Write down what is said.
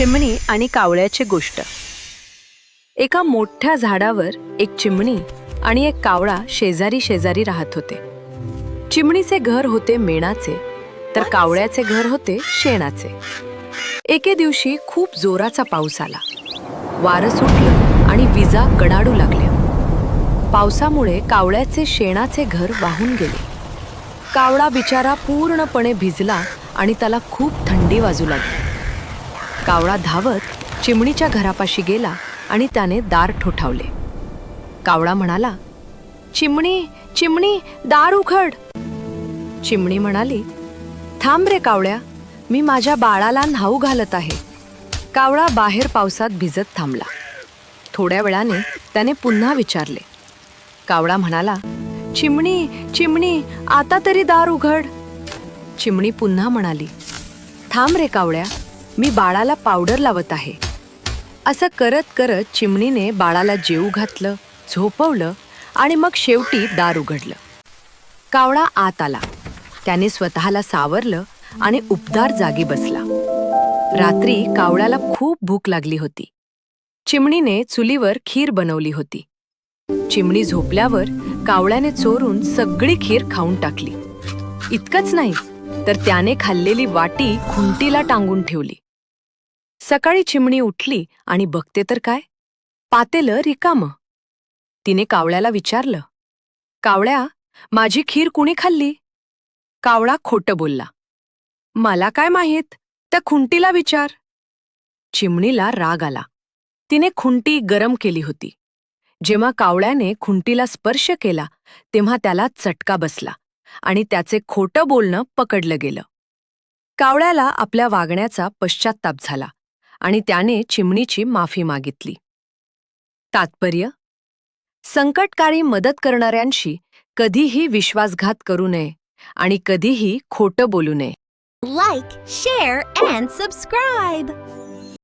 चिमणी आणि कावळ्याची गोष्ट. एका मोठ्या झाडावर एक चिमणी आणि एक कावळा शेजारी शेजारी राहत होते. चिमणीचे घर होते मेणाचे, तर कावळ्याचे घर होते शेणाचे. एके दिवशी खूप जोराचा पाऊस आला. वारं सुटलं आणि विजा कडाडू लागल्या. पावसामुळे कावळ्याचे शेणाचे घर वाहून गेले. कावळा बिचारा पूर्णपणे भिजला आणि त्याला खूप थंडी वाजू लागली. कावळा धावत चिमणीच्या घरापाशी गेला आणि त्याने दार ठोठावले. कावळा म्हणाला, चिमणी चिमणी, दार उघड. चिमणी म्हणाली, थांब रे कावळ्या, मी माझ्या बाळाला न्हाऊ घालत आहे. कावळा बाहेर पावसात भिजत थांबला. थोड्या वेळाने त्याने पुन्हा विचारले. कावळा म्हणाला, चिमणी चिमणी, आता तरी दार उघड. चिमणी पुन्हा म्हणाली, थांब रे कावळ्या, मी बाळाला पावडर लावत आहे. असं करत करत चिमणीने बाळाला जेवू घातलं, झोपवलं आणि मग शेवटी दार उघडलं. कावळा आत आला. त्याने स्वतःला सावरलं आणि उबदार जागी बसला. रात्री कावळ्याला खूप भूक लागली होती. चिमणीने चुलीवर खीर बनवली होती. चिमणी झोपल्यावर कावळ्याने चोरून सगळी खीर खाऊन टाकली. इतकंच नाही, तर त्याने खाल्लेली वाटी खुंटीला टांगून ठेवली. सकाळी चिमणी उठली आणि बघते तर काय, पातेलं रिकामं. तिने कावळ्याला विचारलं, कावळ्या, माझी खीर कुणी खाल्ली? कावळा खोटं बोलला. मला काय माहीत, त्या खुंटीला विचार. चिमणीला राग आला. तिने खुंटी गरम केली होती. जेव्हा कावळ्याने खुंटीला स्पर्श केला तेव्हा त्याला चटका बसला आणि त्याचे खोटं बोलणं पकडलं गेलं. कावळ्याला आपल्या वागण्याचा पश्चात्ताप झाला आणि त्याने चिमणीची माफी मागितली. तात्पर्य: संकटकाळी मदत करणाऱ्यांशी कधीही विश्वासघात करू नये आणि कधीही खोटं बोलू नये. Like, share, and subscribe.